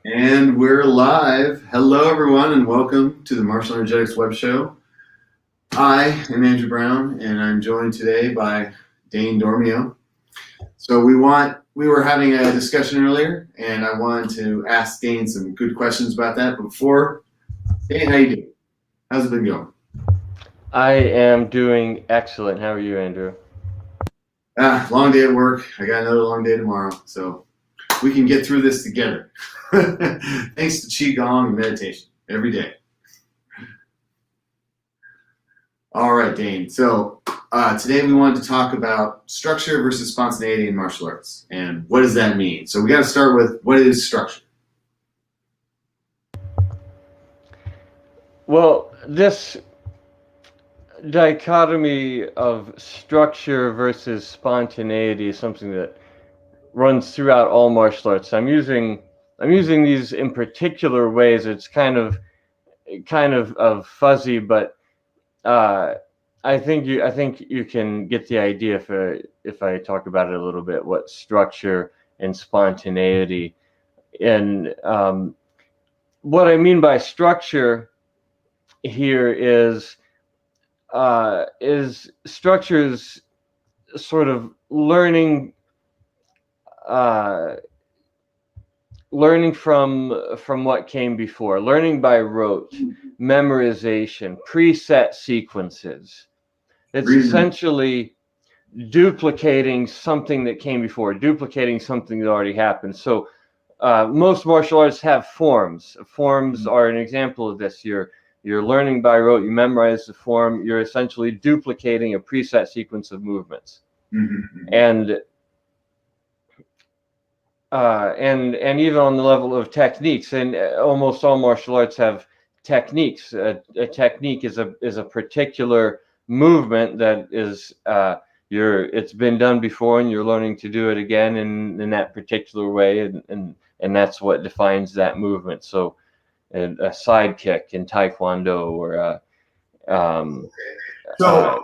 And we're live. Hello, everyone, and welcome to the Martial Energetics Web Show. I am Andrew Brown, and I'm joined today by Dane Dormio. So we were having a discussion earlier, and I wanted to ask Dane some good questions about that. But before, Dane, how you doing? How's it been going? I am doing excellent. How are you, Andrew? Long day at work. I got another long day tomorrow, so we can get through this together. Thanks to Qigong and meditation every day. All right, Dane. So today we wanted to talk about structure versus spontaneity in martial arts, and what does that mean? So we got to start with what is structure. Well, this dichotomy of structure versus spontaneity is something that runs throughout all martial arts. I'm using these in particular ways. It's kind of fuzzy, but uh, I think you can get the idea if I talk about it a little bit. What structure and spontaneity, and what I mean by structure here is structures sort of uh, learning from what came before, learning by rote, memorization, preset sequences. It's Reason. essentially duplicating something that came before, duplicating something that already happened. So most martial arts have forms. Forms are an example of this. You're learning by rote. You memorize the form. You're essentially duplicating a preset sequence of movements. Mm-hmm. And and even on the level of techniques, and almost all martial arts have techniques. A technique is a particular movement that is it's been done before, and you're learning to do it again in that particular way, and that's what defines that movement. So a side kick in Taekwondo, or um, So uh,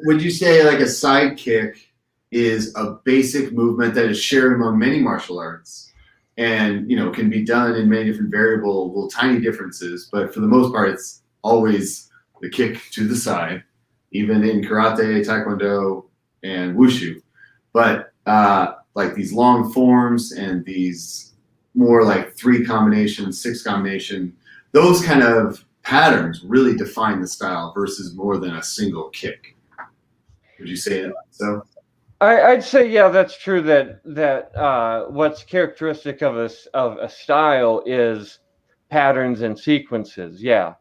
would you say like a side kick is a basic movement that is shared among many martial arts, and can be done in many different variable, little tiny differences, but for the most part, it's always the kick to the side, even in karate, taekwondo, and wushu. But like these long forms and these more like three combination, six combination, those kind of patterns really define the style versus more than a single kick. Would you say that? So I'd say, yeah, that's true. That what's characteristic of a style is patterns and sequences. Yeah,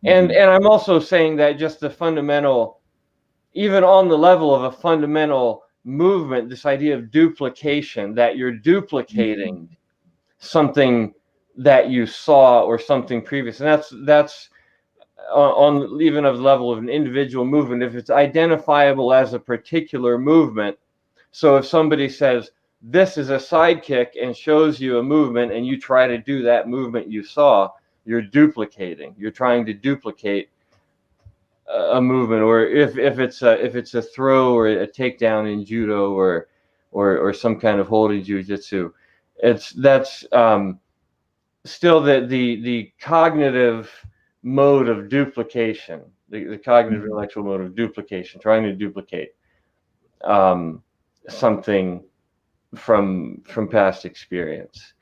and mm-hmm. and I'm also saying that just the fundamental, even on the level of a fundamental movement, this idea of duplication, that you're duplicating something that you saw or something previous, and that's on even of the level of an individual movement. If it's identifiable as a particular movement, so if somebody says this is a side kick and shows you a movement, and you try to do that movement you saw, you're duplicating. You're trying to duplicate a movement. Or if it's a throw or a takedown in judo, or some kind of holding jujitsu, that's still the cognitive mode of duplication, the cognitive intellectual mode of duplication, trying to duplicate um, something from past experience.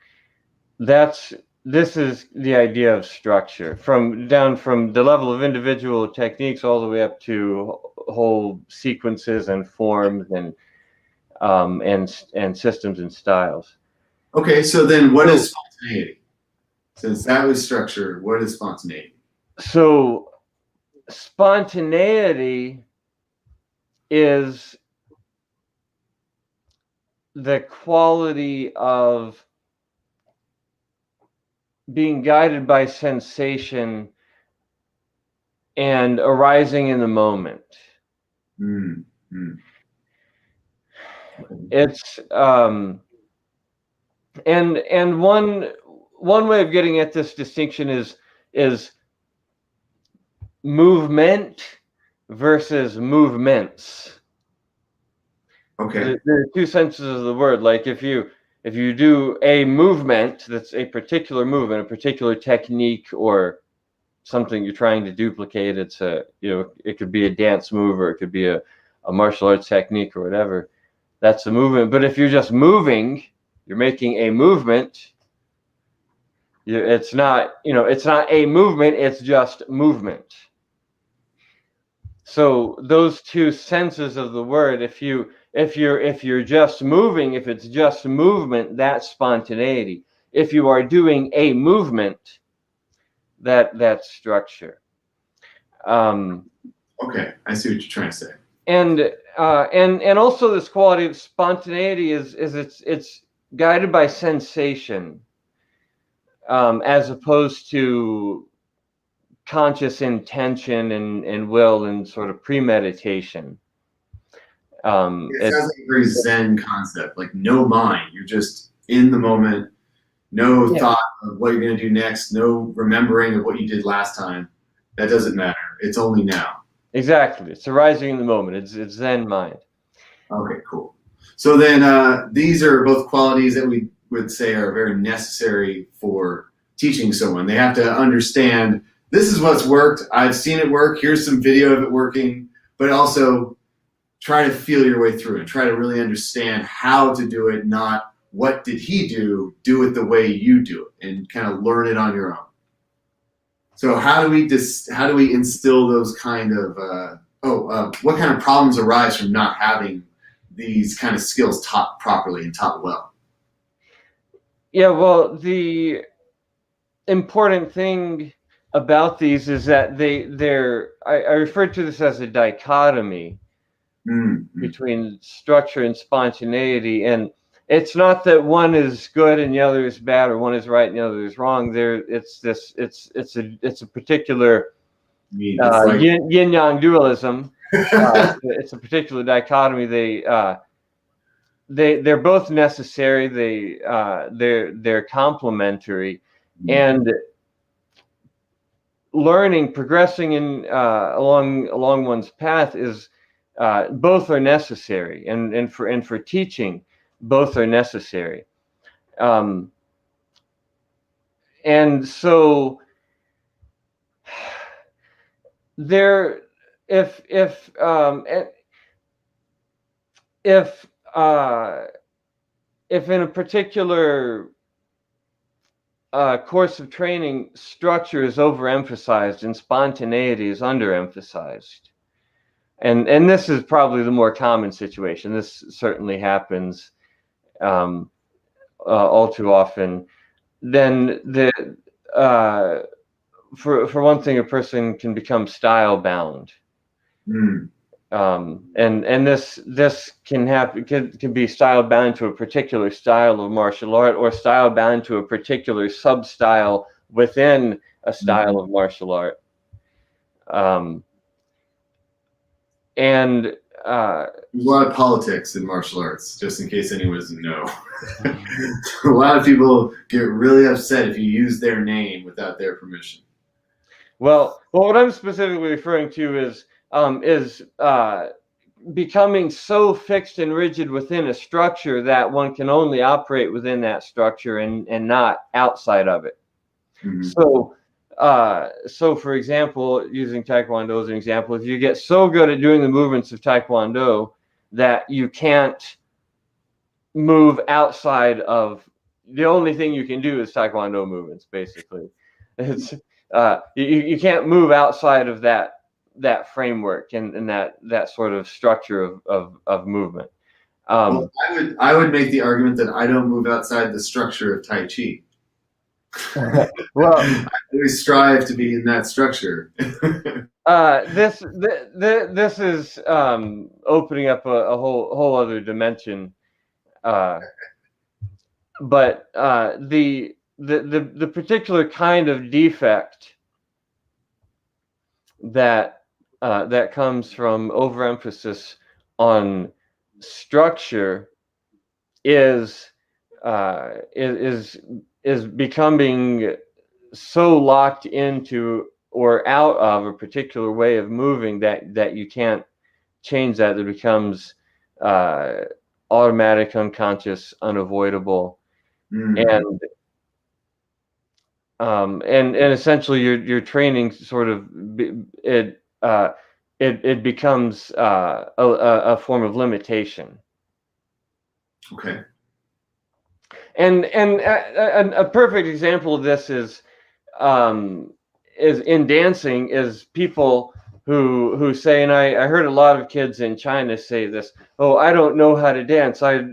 That's This is the idea of structure, from the level of individual techniques all the way up to whole sequences and forms, and systems and styles. Okay, so then what So is spontaneity? Since that was structure, what is spontaneity? so spontaneity is the quality of being guided by sensation and arising in the moment. Mm, mm, It's and one way of getting at this distinction is movement versus movements. okay. There are two senses of the word. Like, if you if you do a movement that's a particular movement, a particular technique, or something you're trying to duplicate, it's a, you know, it could be a dance move, or it could be a martial arts technique, or whatever. That's a movement. But if you're just moving, you're making a movement. It's not, you know, it's not a movement. It's just movement. So those two senses of the word, if you're just moving, if it's just movement, that's spontaneity. If you are doing a movement, that's structure. Okay, I see what you're trying to say. And also this quality of spontaneity is it's guided by sensation, as opposed to conscious intention and will and sort of premeditation. It sounds like a very Zen concept, like no mind. You're just in the moment, no thought of what you're going to do next, no remembering of what you did last time. That doesn't matter. It's only now. Exactly. It's arising in the moment. It's Zen mind. Okay, cool. So then these are both qualities that we would say are very necessary for teaching someone. They have to understand, this is what's worked. I've seen it work. Here's some video of it working, but also try to feel your way through it. Try to really understand how to do it, not what did he do it the way you do it, and kind of learn it on your own. So how do we instill those kind of, what kind of problems arise from not having these kind of skills taught properly and taught well? Yeah, well, the important thing about these is that I refer to this as a dichotomy between structure and spontaneity, and it's not that one is good and the other is bad, or one is right and the other is wrong. It's a particular yin yang dualism. It's a particular dichotomy. They're both necessary. They're complementary, and learning, progressing in along one's path is both are necessary, and for teaching, both are necessary. And so there, if in a particular course of training, structure is overemphasized and spontaneity is underemphasized, and this is probably the more common situation. This certainly happens all too often. Then for one thing, a person can become style bound. And this can happen, can be style bound to a particular style of martial art, or style bound to a particular sub style within a style of martial art. And there's a lot of politics in martial arts, just in case anyone doesn't know. A lot of people get really upset if you use their name without their permission. Well, what I'm specifically referring to is becoming so fixed and rigid within a structure that one can only operate within that structure and not outside of it. So for example, using Taekwondo as an example, if you get so good at doing the movements of Taekwondo that you can't move outside of, the only thing you can do is Taekwondo movements, basically. It's you can't move outside of that framework and that sort of structure of movement. Well, I would make the argument that I don't move outside the structure of Tai Chi. Well, I always strive to be in that structure. This is opening up a whole other dimension. But the particular kind of defect that comes from overemphasis on structure is becoming so locked into or out of a particular way of moving that you can't change that. It becomes automatic, unconscious, unavoidable, and essentially your training sort of it becomes a form of limitation. Okay. And a perfect example of this is in dancing is people who say, and I heard a lot of kids in China say this, oh, I don't know how to dance. I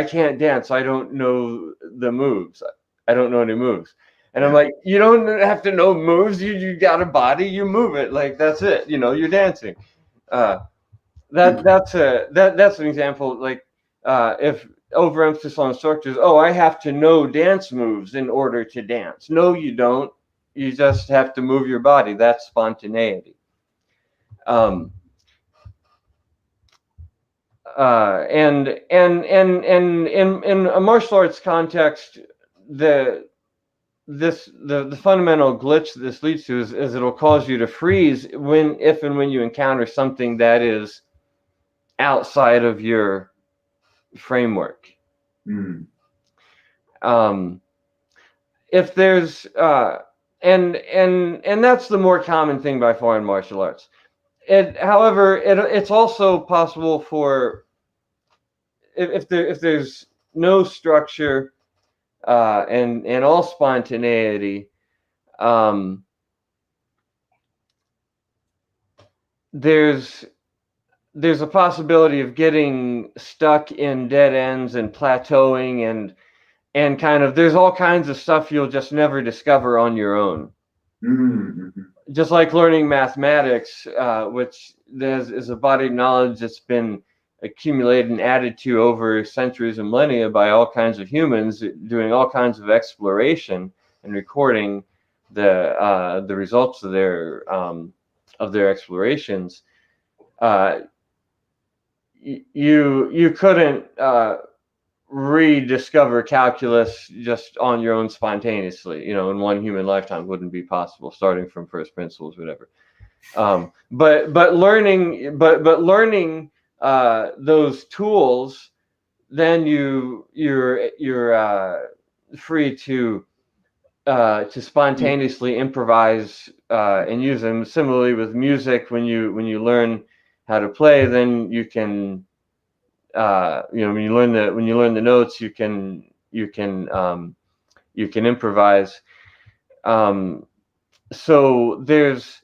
can't dance. I don't know the moves. I don't know any moves. And I'm like, you don't have to know moves. You got a body, you move it. Like, that's it. You know, you're dancing. That's an example. Like, if overemphasis on instructors, oh, I have to know dance moves in order to dance. No, you don't. You just have to move your body. That's spontaneity. And in a martial arts context, the fundamental glitch that this leads to is it'll cause you to freeze if and when you encounter something that is outside of your framework. If there's and that's the more common thing by far in martial arts. However, it's also possible for if there's no structure and all spontaneity, there's a possibility of getting stuck in dead ends and plateauing and kind of there's all kinds of stuff you'll just never discover on your own. Just like learning mathematics, which is a body of knowledge that's been accumulated and added to over centuries and millennia by all kinds of humans doing all kinds of exploration and recording the results of their explorations. You couldn't rediscover calculus just on your own spontaneously. You know, in one human lifetime wouldn't be possible, starting from first principles, whatever. But learning those tools, then you're free to spontaneously improvise and use them. Similarly with music, when you learn how to play, then you can when you learn the notes, you can improvise. So there's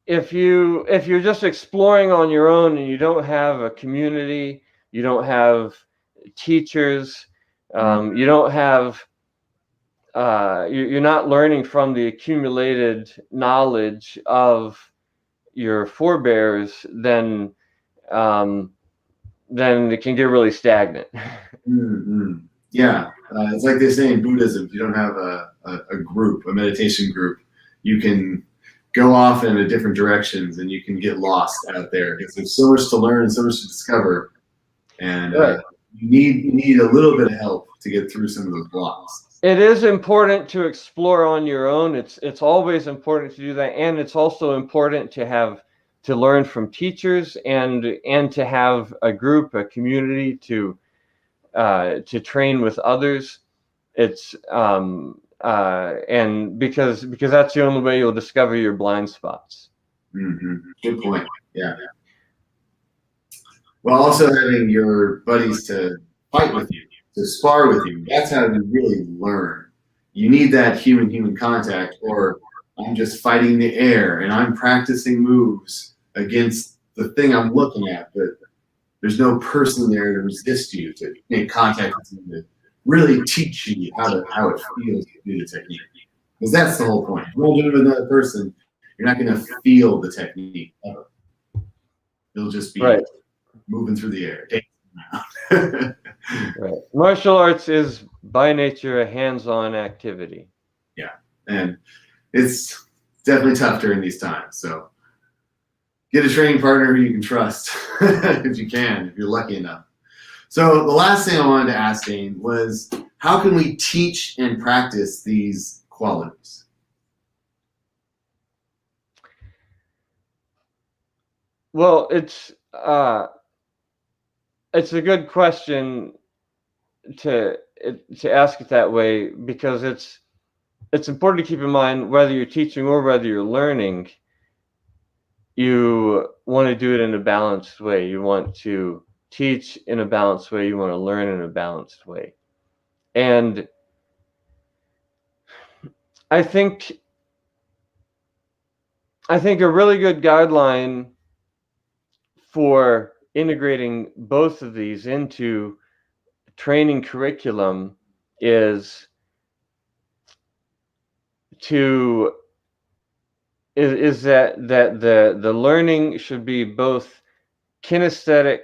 if you're just exploring on your own and you don't have a community, you don't have teachers, you don't have you're not learning from the accumulated knowledge of your forebears, then it can get really stagnant. Yeah, it's like they say in Buddhism, if you don't have a group, a meditation group, you can go off in a different directions and you can get lost out there because there's so much to learn, so much to discover, and you need a little bit of help to get through some of those blocks. It is important to explore on your own. It's always important to do that, and it's also important to learn from teachers and to have a group, a community to train with others. It's and because that's the only way you'll discover your blind spots. Good point. Yeah. Well, also having your buddies to fight with you, to spar with you, that's how you really learn. You need that human contact, or I'm just fighting the air and I'm practicing moves against the thing I'm looking at, but there's no person there to resist you, to make contact with you, to really teach you how it feels to do the technique. Because that's the whole point. If you're doing it with another person, you're not going to feel the technique ever. You'll just be moving through the air. Right. Martial arts is by nature a hands-on activity. Yeah, and it's definitely tough during these times. So get a training partner who you can trust, if you can, if you're lucky enough. So the last thing I wanted to ask, Dane, was how can we teach and practice these qualities? Well, it's a good question to ask it that way, because it's important to keep in mind, whether you're teaching or whether you're learning, you want to do it in a balanced way. You want to teach in a balanced way. You want to learn in a balanced way. And I think a really good guideline for integrating both of these into training curriculum is that the learning should be both kinesthetic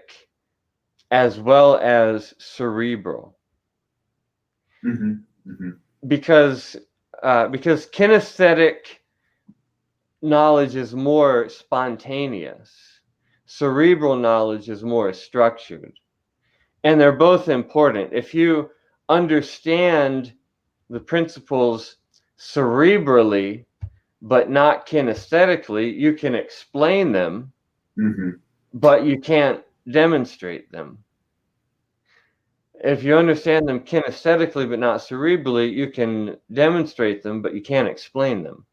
as well as cerebral. Mm-hmm. Mm-hmm. Because kinesthetic knowledge is more spontaneous, cerebral knowledge is more structured, and they're both important. If you understand the principles cerebrally but not kinesthetically, you can explain them, Mm-hmm. but you can't demonstrate them. If you understand them kinesthetically but not cerebrally, you can demonstrate them, but you can't explain them.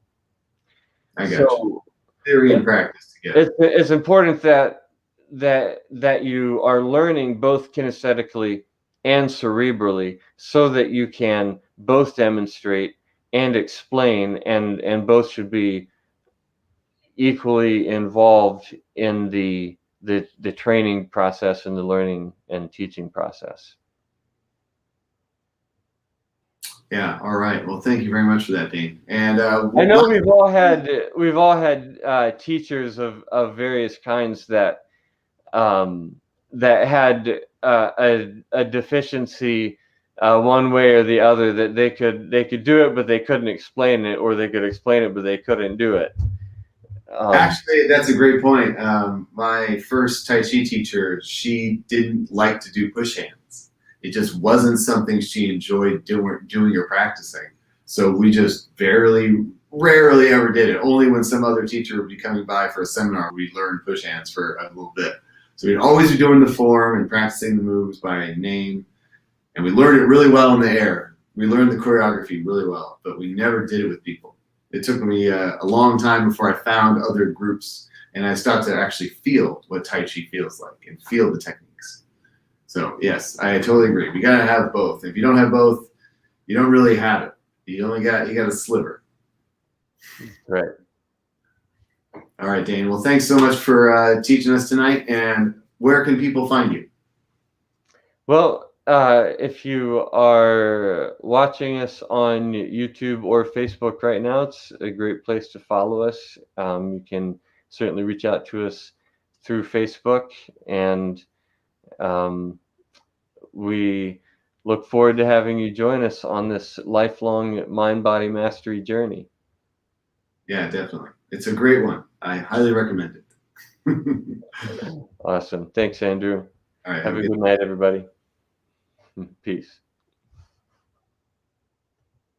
I got you. Theory and practice together. It's important that you are learning both kinesthetically and cerebrally, so that you can both demonstrate and explain, and both should be equally involved in the training process and the learning and teaching process. Yeah. All right. Well, thank you very much for that, Dane. And I know we've all had teachers of various kinds that had a deficiency one way or the other, that they could do it but they couldn't explain it, or they could explain it but they couldn't do it. Actually, that's a great point. My first Tai Chi teacher, she didn't like to do push hands. It just wasn't something she enjoyed doing or practicing. So we just rarely ever did it. Only when some other teacher would be coming by for a seminar, we'd learn push hands for a little bit. So we'd always be doing the form and practicing the moves by name. And we learned it really well in the air. We learned the choreography really well, but we never did it with people. It took me a long time before I found other groups and I started to actually feel what Tai Chi feels like and feel the techniques. So yes, I totally agree. We gotta have both. If you don't have both, you don't really have it. You got a sliver. Right. All right, Dane. Well, thanks so much for teaching us tonight. And where can people find you? Well, if you are watching us on YouTube or Facebook right now, it's a great place to follow us. You can certainly reach out to us through Facebook, and we look forward to having you join us on this lifelong mind-body mastery journey. Yeah, definitely. It's a great one. I highly recommend it. Awesome. Thanks, Andrew. All right. Have a good night, everybody. Peace.